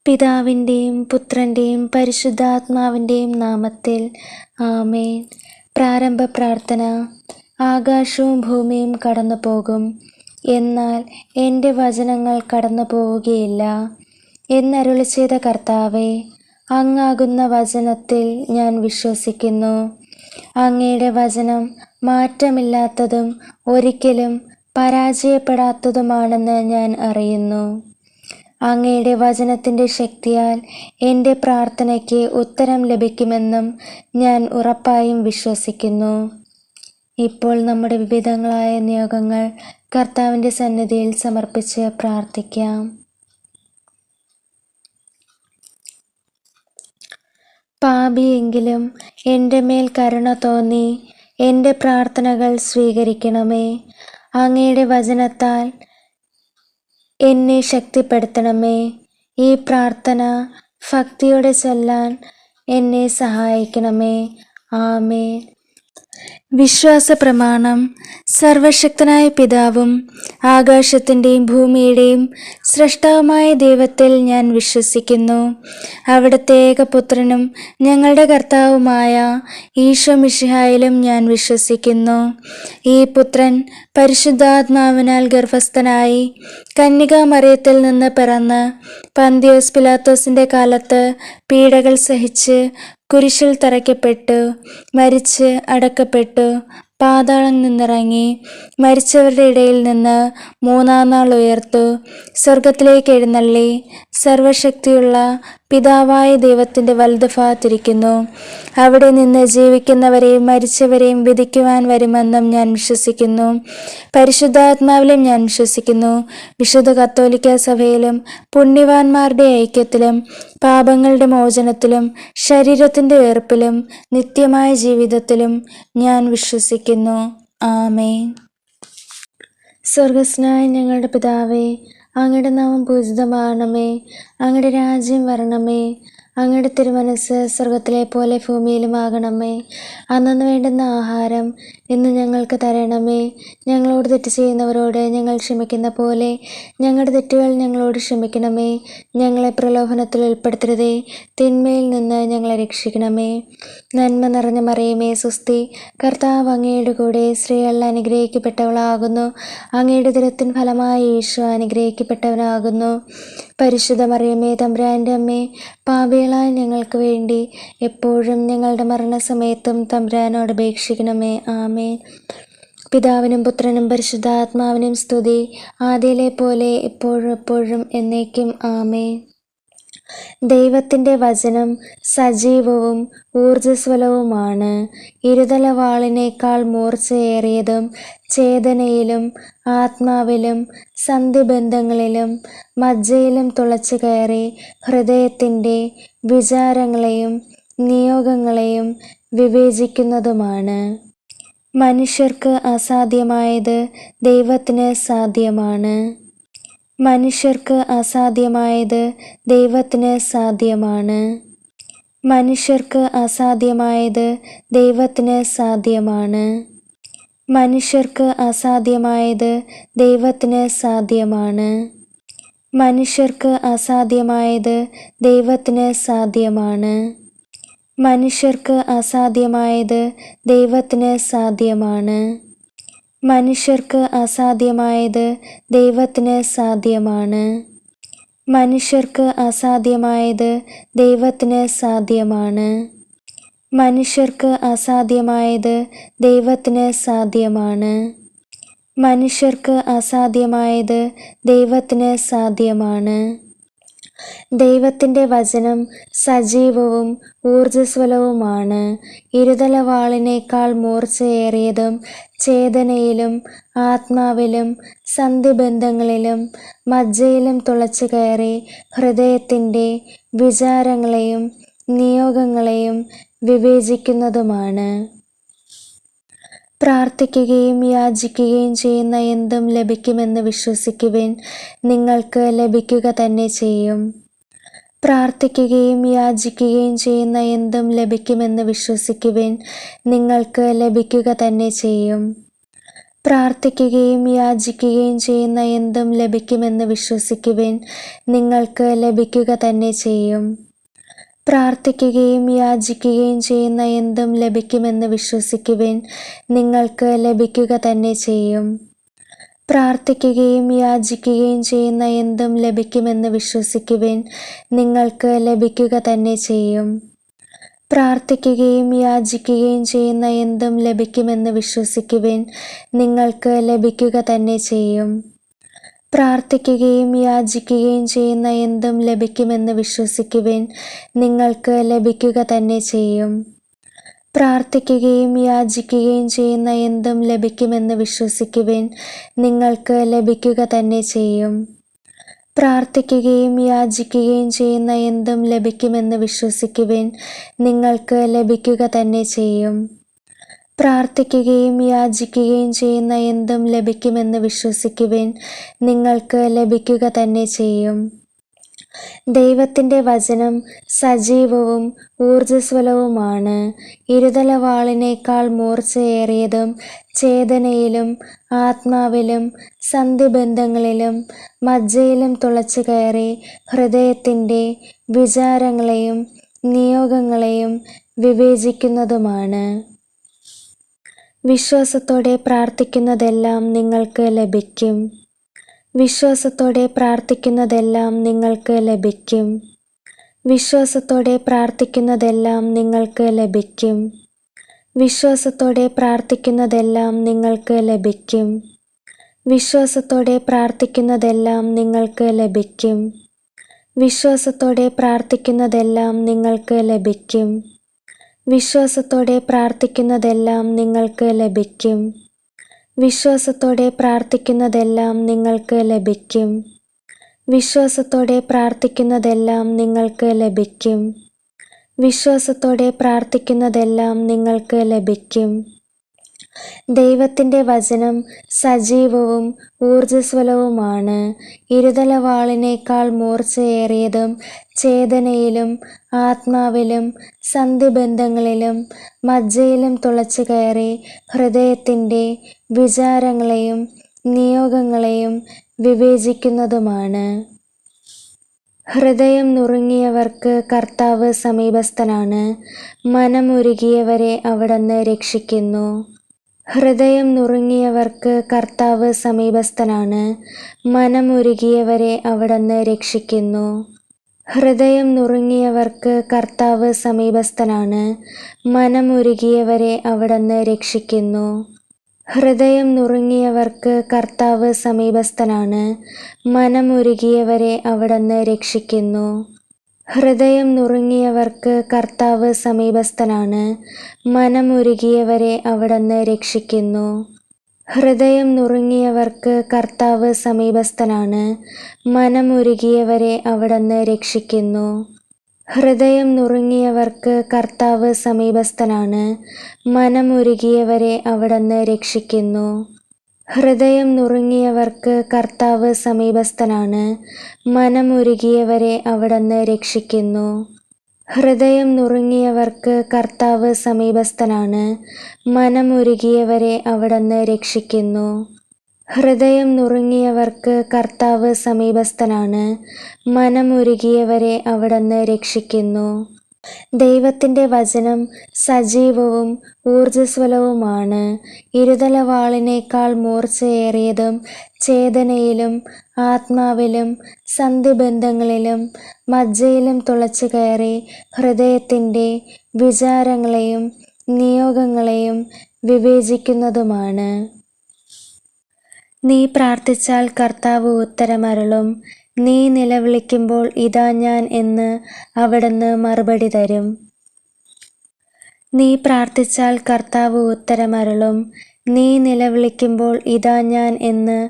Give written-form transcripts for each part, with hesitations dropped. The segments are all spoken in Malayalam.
പിതാവിൻ്റെയും പുത്രൻ്റെയും പരിശുദ്ധാത്മാവിൻ്റെയും നാമത്തിൽ ആമേൻ. പ്രാരംഭ പ്രാർത്ഥന. ആകാശവും ഭൂമിയും കടന്നു പോകും, എന്നാൽ എൻ്റെ വചനങ്ങൾ കടന്നു പോവുകയില്ല എന്നരുളി ചെയ്ത കർത്താവേ, അങ്ങാകുന്ന വചനത്തിൽ ഞാൻ വിശ്വസിക്കുന്നു. അങ്ങയുടെ വചനം മാറ്റമില്ലാത്തതും ഒരിക്കലും പരാജയപ്പെടാത്തതുമാണെന്ന് ഞാൻ അറിയുന്നു. അങ്ങയുടെ വചനത്തിൻ്റെ ശക്തിയാൽ എൻ്റെ പ്രാർത്ഥനയ്ക്ക് ഉത്തരം ലഭിക്കുമെന്നും ഞാൻ ഉറപ്പായും വിശ്വസിക്കുന്നു. ഇപ്പോൾ നമ്മുടെ വിവിധങ്ങളായ നിയോഗങ്ങൾ കർത്താവിൻ്റെ സന്നിധിയിൽ സമർപ്പിച്ച് പ്രാർത്ഥിക്കാം. പാപിയെങ്കിലും എൻ്റെ മേൽ കരുണ തോന്നി എൻ്റെ പ്രാർത്ഥനകൾ സ്വീകരിക്കണമേ. അങ്ങയുടെ വചനത്താൽ എന്നെ ശക്തിപ്പെടുത്തണമേ. ഈ പ്രാർത്ഥന ഭക്തിയോടെ ചൊല്ലാൻ എന്നെ സഹായിക്കണമേ. ആമേൻ. വിശ്വാസ പ്രമാണം. സർവശക്തനായ പിതാവും ആകാശത്തിൻ്റെയും ഭൂമിയുടെയും സ്രഷ്ടാവുമായ ദൈവത്തിൽ ഞാൻ വിശ്വസിക്കുന്നു. അവിടുത്തെ ഏകപുത്രനും ഞങ്ങളുടെ കർത്താവുമായ ഈശോ മിശിഹായിലും ഞാൻ വിശ്വസിക്കുന്നു. ഈ പുത്രൻ പരിശുദ്ധാത്മാവിനാൽ ഗർഭസ്ഥനായി കന്യകാമറിയത്തിൽ നിന്ന് പിറന്ന് പന്തിയോസ് പിലാത്തോസിൻ്റെ കാലത്ത് പീഡകൾ സഹിച്ച് കുരിശിൽ തറയ്ക്കപ്പെട്ടു, മരിച്ച് അടക്കപ്പെട്ടു, പാതാളം നിന്നിറങ്ങി, മരിച്ചവരുടെ ഇടയിൽ നിന്ന് മൂന്നാം നാൾ ഉയർത്തു, സ്വർഗത്തിലേക്ക് എഴുന്നള്ളി, സർവശക്തിയുള്ള പിതാവായ ദൈവത്തിൻ്റെ വലതുഭാഗത്തിരിക്കുന്നു. അവിടെ നിന്ന് ജീവിക്കുന്നവരെയും മരിച്ചവരെയും വിധിക്കുവാൻ വരുമെന്നും ഞാൻ വിശ്വസിക്കുന്നു. പരിശുദ്ധാത്മാവിലും ഞാൻ വിശ്വസിക്കുന്നു. വിശുദ്ധ കത്തോലിക്ക സഭയിലും പുണ്യവാന്മാരുടെ ഐക്യത്തിലും പാപങ്ങളുടെ മോചനത്തിലും ശരീരത്തിൻ്റെ ഉയർപ്പിലും നിത്യമായ ജീവിതത്തിലും ഞാൻ വിശ്വസിക്കുന്നു. ആമേൻ. സ്വർഗസ്നായ ഞങ്ങളുടെ പിതാവേ, അങ്ങയുടെ നാമം പൂജിതമാകണമേ. അങ്ങയുടെ രാജ്യം വരണമേ. അങ്ങയുടെ തിരുമനസ്സ് സ്വർഗത്തിലെ പോലെ ഭൂമിയിലുമാകണമേ. അന്നന്ന് വേണ്ടുന്ന ആഹാരം ഇന്ന് ഞങ്ങൾക്ക് തരണമേ. ഞങ്ങളോട് തെറ്റ് ചെയ്യുന്നവരോട് ഞങ്ങൾ ക്ഷമിക്കുന്ന പോലെ ഞങ്ങളുടെ തെറ്റുകൾ ഞങ്ങളോട് ക്ഷമിക്കണമേ. ഞങ്ങളെ പ്രലോഭനത്തിൽ ഉൾപ്പെടുത്തരുതേ, തിന്മയിൽ നിന്ന് ഞങ്ങളെ രക്ഷിക്കണമേ. നന്മ നിറഞ്ഞ മറിയമേ സ്വസ്തി, കർത്താവ് അങ്ങയുടെ കൂടെ, സ്ത്രീകളിൽ അനുഗ്രഹിക്കപ്പെട്ടവളാകുന്നു. അങ്ങയുടെ ഉദരത്തിൻ ഫലമായി ഈശോ അനുഗ്രഹിക്കപ്പെട്ടവനാകുന്നു. പരിശുദ്ധ മറിയമേ തമ്പുരാൻ്റെ അമ്മേ, പാപികളായ ഞങ്ങൾക്ക് വേണ്ടി എപ്പോഴും ഞങ്ങളുടെ മരണസമയത്തും തമ്പുരാനോട് അപേക്ഷിക്കണമേ. ആമേൻ. പിതാവിനും പുത്രനും പരിശുദ്ധാത്മാവിനും സ്തുതി, ആദിയിലെ പോലെ എപ്പോഴും എപ്പോഴും എന്നേക്കും. ആമേൻ. ദൈവത്തിൻ്റെ വചനം സജീവവും ഊർജ്ജസ്വലവുമാണ്. ഇരുതല വാളിനേക്കാൾ മൂർച്ചയേറിയതും ചേതനയിലും ആത്മാവിലും സന്ധിബന്ധങ്ങളിലും മജ്ജയിലും തുളച്ചു കയറി ഹൃദയത്തിൻ്റെ വിചാരങ്ങളെയും നിയോഗങ്ങളെയും വിവേചിക്കുന്നതുമാണ്. മനുഷ്യർക്ക് അസാധ്യമായത് ദൈവത്തിന് സാധ്യമാണ്. മനുഷ്യർക്ക് അസാധ്യമായത് ദൈവത്തിന് സാധ്യമാണ്. മനുഷ്യർക്ക് അസാധ്യമായത് ദൈവത്തിന് സാധ്യമാണ്. മനുഷ്യർക്ക് അസാധ്യമായത് ദൈവത്തിന് സാധ്യമാണ്. മനുഷ്യർക്ക് അസാധ്യമായത് ദൈവത്തിന് സാധ്യമാണ്. മനുഷ്യർക്ക് അസാധ്യമായത് ദൈവത്തിന് സാധ്യമാണ്. മനുഷ്യർക്ക് അസാധ്യമായത് ദൈവത്തിന് സാധ്യമാണ്. മനുഷ്യർക്ക് അസാധ്യമായത് ദൈവത്തിന് സാധ്യമാണ്. മനുഷ്യർക്ക് അസാധ്യമായത് ദൈവത്തിന് സാധ്യമാണ്. മനുഷ്യർക്ക് അസാധ്യമായത് ദൈവത്തിന് സാധ്യമാണ്. ദൈവത്തിൻ്റെ വചനം സജീവവും ഊർജ്ജസ്വലവുമാണ്. ഇരുതല വാളിനേക്കാൾ മൂർച്ചയേറിയതും ചേതനയിലും ആത്മാവിലും സന്ധിബന്ധങ്ങളിലും മജ്ജയിലും തുളച്ചു കയറി ഹൃദയത്തിൻ്റെ വിചാരങ്ങളെയും നിയോഗങ്ങളെയും വിവേചിക്കുന്നതുമാണ്. പ്രാർത്ഥിക്കുകയും യാചിക്കുകയും ചെയ്യുന്ന എന്തും ലഭിക്കുമെന്ന് വിശ്വസിക്കുവിൻ, നിങ്ങൾക്ക് ലഭിക്കുക തന്നെ ചെയ്യും. പ്രാർത്ഥിക്കുകയും യാചിക്കുകയും ചെയ്യുന്ന എന്തും ലഭിക്കുമെന്ന് വിശ്വസിക്കുവിൻ, നിങ്ങൾക്ക് ലഭിക്കുക തന്നെ ചെയ്യും. പ്രാർത്ഥിക്കുകയും യാചിക്കുകയും ചെയ്യുന്ന എന്തും ലഭിക്കുമെന്ന് വിശ്വസിക്കുവിൻ, നിങ്ങൾക്ക് ലഭിക്കുക തന്നെ ചെയ്യും. പ്രാർത്ഥിക്കുകയും യാചിക്കുകയും ചെയ്യുന്ന എന്തും ലഭിക്കുമെന്ന് വിശ്വസിക്കുവിൻ, നിങ്ങൾക്ക് ലഭിക്കുക തന്നെ ചെയ്യും. പ്രാർത്ഥിക്കുകയും യാചിക്കുകയും ചെയ്യുന്ന എന്തും ലഭിക്കുമെന്ന് വിശ്വസിക്കുവിൻ, നിങ്ങൾക്ക് ലഭിക്കുക തന്നെ ചെയ്യും. പ്രാർത്ഥിക്കുകയും യാചിക്കുകയും ചെയ്യുന്ന എന്തും ലഭിക്കുമെന്ന് വിശ്വസിക്കുവിൻ, നിങ്ങൾക്ക് ലഭിക്കുക തന്നെ ചെയ്യും. പ്രാർത്ഥിക്കുകയും യാചിക്കുകയും ചെയ്യുന്ന എന്തും ലഭിക്കുമെന്ന് വിശ്വസിക്കുവിൻ, നിങ്ങൾക്ക് ലഭിക്കുക തന്നെ ചെയ്യും. പ്രാർത്ഥിക്കുകയും യാചിക്കുകയും ചെയ്യുന്ന എന്തും ലഭിക്കുമെന്ന് വിശ്വസിക്കുവിൻ, നിങ്ങൾക്ക് ലഭിക്കുക തന്നെ ചെയ്യും. പ്രാർത്ഥിക്കുകയും യാചിക്കുകയും ചെയ്യുന്ന എന്തും ലഭിക്കുമെന്ന് വിശ്വസിക്കുവിൻ, നിങ്ങൾക്ക് ലഭിക്കുക തന്നെ ചെയ്യും. പ്രാർത്ഥിക്കുകയും യാചിക്കുകയും ചെയ്യുന്ന എന്തും ലഭിക്കുമെന്ന് വിശ്വസിക്കുവിൻ, നിങ്ങൾക്ക് ലഭിക്കുക തന്നെ ചെയ്യും. ദൈവത്തിൻ്റെ വചനം സജീവവും ഊർജ്ജസ്വലവുമാണ്, ഇരുതലവാളിനേക്കാൾ മൂർച്ചയേറിയതും ചേതനയിലും ആത്മാവിലും സന്ധിബന്ധങ്ങളിലും മജ്ജയിലും തുളച്ചു കയറി ഹൃദയത്തിൻ്റെ വിചാരങ്ങളെയും നിയോഗങ്ങളെയും വിവേചിക്കുന്നതുമാണ്. വിശ്വാസത്തോടെ പ്രാർത്ഥിക്കുന്നതെല്ലാം നിങ്ങൾക്ക് ലഭിക്കും. വിശ്വാസത്തോടെ പ്രാർത്ഥിക്കുന്നതെല്ലാം നിങ്ങൾക്ക് ലഭിക്കും. വിശ്വാസത്തോടെ പ്രാർത്ഥിക്കുന്നതെല്ലാം നിങ്ങൾക്ക് ലഭിക്കും. വിശ്വാസത്തോടെ പ്രാർത്ഥിക്കുന്നതെല്ലാം നിങ്ങൾക്ക് ലഭിക്കും. വിശ്വാസത്തോടെ പ്രാർത്ഥിക്കുന്നതെല്ലാം നിങ്ങൾക്ക് ലഭിക്കും. വിശ്വാസത്തോടെ പ്രാർത്ഥിക്കുന്നതെല്ലാം നിങ്ങൾക്ക് ലഭിക്കും. വിശ്വാസത്തോടെ പ്രാർത്ഥിക്കുന്നതെല്ലാം നിങ്ങൾക്ക് ലഭിക്കും. വിശ്വാസത്തോടെ പ്രാർത്ഥിക്കുന്നതെല്ലാം നിങ്ങൾക്ക് ലഭിക്കും. വിശ്വാസത്തോടെ പ്രാർത്ഥിക്കുന്നതെല്ലാം നിങ്ങൾക്ക് ലഭിക്കും. വിശ്വാസത്തോടെ പ്രാർത്ഥിക്കുന്നതെല്ലാം നിങ്ങൾക്ക് ലഭിക്കും. ദൈവത്തിൻ്റെ വചനം സജീവവും ഊർജ്ജസ്വലവുമാണ്, ഇരുതലവാളിനേക്കാൾ മൂർച്ചയേറിയതും ചേതനയിലും ആത്മാവിലും സന്ധിബന്ധങ്ങളിലും മജ്ജയിലും തുളച്ചു കയറി ഹൃദയത്തിൻ്റെ വിചാരങ്ങളെയും നിയോഗങ്ങളെയും വിവേചിക്കുന്നതുമാണ്. ഹൃദയം നുറുങ്ങിയവർക്ക് കർത്താവ് സമീപസ്ഥനാണ്, മനമുരുകിയവരെ അവിടുന്ന് രക്ഷിക്കുന്നു. ഹൃദയം നുറുങ്ങിയവർക്ക് കർത്താവ് സമീപസ്ഥനാണ്, മനമുരുകിയവരെ അവിടുന്ന് രക്ഷിക്കുന്നു. ഹൃദയം നുറുങ്ങിയവർക്ക് കർത്താവ് സമീപസ്ഥനാണ്, മനമുരുകിയവരെ അവിടുന്ന് രക്ഷിക്കുന്നു. ഹൃദയം നുറുങ്ങിയവർക്ക് കർത്താവ് സമീപസ്ഥനാണ്, മനമുരുകിയവരെ അവിടുന്ന് രക്ഷിക്കുന്നു. ഹൃദയം നുറുങ്ങിയവർക്ക് കർത്താവ് സമീപസ്ഥനാണ്, മനമുരുകിയവരെ അവിടുന്ന് രക്ഷിക്കുന്നു. ഹൃദയം നുറുങ്ങിയവർക്ക് കർത്താവ് സമീപസ്ഥനാണ്, മനമുരുകിയവരെ അവിടുന്ന് രക്ഷിക്കുന്നു. ഹൃദയം നുറുങ്ങിയവർക്ക് കർത്താവ് സമീപസ്ഥനാണ്, മനമുരുകിയവരെ അവിടുന്ന് രക്ഷിക്കുന്നു. ഹൃദയം നുറുങ്ങിയവർക്ക് കർത്താവ് സമീപസ്ഥനാണ്, മനമുരുകിയവരെ അവിടുന്ന് രക്ഷിക്കുന്നു. ഹൃദയം നുറുങ്ങിയവർക്ക് കർത്താവ് സമീപസ്ഥനാണ്, മനമുരുകിയവരെ അവിടുന്ന് രക്ഷിക്കുന്നു. ഹൃദയം നുറുങ്ങിയവർക്ക് കർത്താവ് സമീപസ്ഥനാണ്, മനമുരുകിയവരെ അവിടുന്ന് രക്ഷിക്കുന്നു. ദൈവത്തിൻ്റെ വചനം സജീവവും ഊർജ്ജസ്വലവുമാണ്, ഇരുതലവാളിനേക്കാൾ മൂർച്ചയേറിയതും ചേതനയിലും ആത്മാവിലും സന്ധിബന്ധങ്ങളിലും മജ്ജയിലും തുളച്ചു കയറി ഹൃദയത്തിൻ്റെ വിചാരങ്ങളെയും നിയോഗങ്ങളെയും വിവേചിക്കുന്നതുമാണ്. നീ പ്രാർത്ഥിച്ചാൽ കർത്താവ് ഉത്തരമരുളും, നീ നിലവിളിക്കുമ്പോൾ ഇതാ ഞാൻ എന്ന് അവിടുന്ന് മറുപടി തരും. നീ പ്രാർത്ഥിച്ചാൽ കർത്താവ് ഉത്തരമരുളും, നീ നിലവിളിക്കുമ്പോൾ ഇതാ ഞാൻ എന്ന്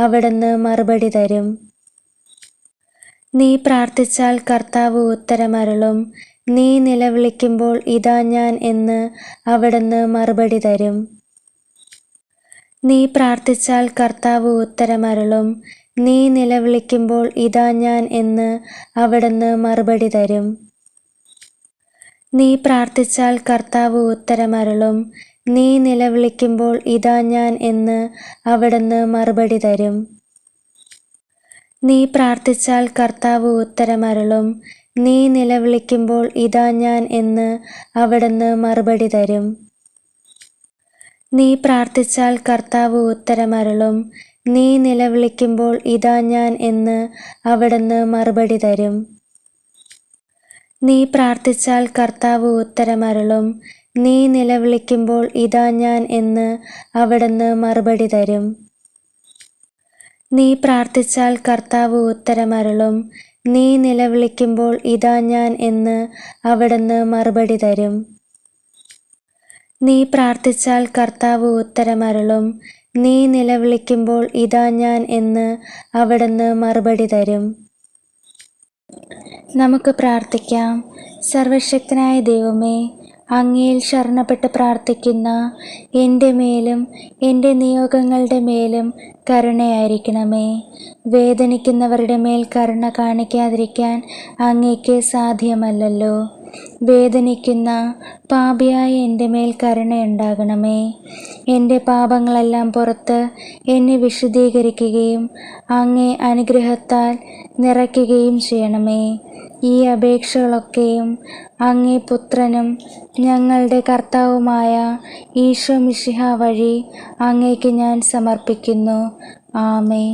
അവിടുന്ന് മറുപടി തരും. നീ പ്രാർത്ഥിച്ചാൽ കർത്താവ് ഉത്തരമരുളും, നീ നിലവിളിക്കുമ്പോൾ ഇതാ ഞാൻ എന്ന് അവിടുന്ന് മറുപടി തരും. നീ പ്രാർത്ഥിച്ചാൽ കർത്താവ് ഉത്തരമരുളും, നീ നിലവിളിക്കുമ്പോൾ ഇതാ ഞാൻ എന്ന് അവിടുന്ന് മറുപടി തരും. നീ പ്രാർത്ഥിച്ചാൽ കർത്താവ് ഉത്തരമരുളും, നീ നിലവിളിക്കുമ്പോൾ ഇതാ ഞാൻ എന്ന് അവിടുന്ന് മറുപടി തരും. നീ പ്രാർത്ഥിച്ചാൽ കർത്താവ് ഉത്തരമരുളും. നീ നിലവിളിക്കുമ്പോൾ ഇതാ ഞാൻ എന്ന് അവിടുന്ന് മറുപടി തരും. നീ പ്രാർത്ഥിച്ചാൽ കർത്താവ് ഉത്തരമരുളും. നീ നിലവിളിക്കുമ്പോൾ ഇതാ ഞാൻ എന്ന് അവിടുന്ന് മറുപടി തരും. നീ പ്രാർത്ഥിച്ചാൽ കർത്താവ് ഉത്തരമരുളും. നീ നിലവിളിക്കുമ്പോൾ ഇതാ ഞാൻ എന്ന് അവിടുന്ന് മറുപടി തരും. നീ പ്രാർത്ഥിച്ചാൽ കർത്താവ് ഉത്തരമരുളും. നീ നിലവിളിക്കുമ്പോൾ ഇതാ ഞാൻ എന്ന് അവിടുന്ന് മറുപടി തരും. നീ പ്രാർത്ഥിച്ചാൽ കർത്താവ് ഉത്തരമരുളും. നീ നിലവിളിക്കുമ്പോൾ ഇതാ ഞാൻ എന്ന് അവിടുന്ന് മറുപടി തരും. നമുക്ക് പ്രാർത്ഥിക്കാം. സർവശക്തനായ ദൈവമേ, അങ്ങയിൽ ശരണപ്പെട്ട് പ്രാർത്ഥിക്കുന്ന എൻ്റെ മേലും എൻ്റെ നിയോഗങ്ങളുടെ മേലും കരുണയായിരിക്കണമേ. വേദനിക്കുന്നവരുടെ മേൽ കരുണ കാണിക്കാതിരിക്കാൻ അങ്ങയ്ക്ക് സാധ്യമല്ലല്ലോ. വേദനിക്കുന്ന പാപിയായ എൻ്റെ മേൽ കരുണയുണ്ടാകണമേ. എൻ്റെ പാപങ്ങളെല്ലാം പുറത്ത് എന്നെ വിശുദ്ധീകരിക്കുകയും അങ്ങേ അനുഗ്രഹത്താൽ നിറയ്ക്കുകയും ചെയ്യണമേ. ഈ അപേക്ഷകളൊക്കെയും അങ്ങേ പുത്രനും ഞങ്ങളുടെ കർത്താവുമായ ഈശോ മിശിഹ വഴി അങ്ങേക്ക് ഞാൻ സമർപ്പിക്കുന്നു. ആമേൻ.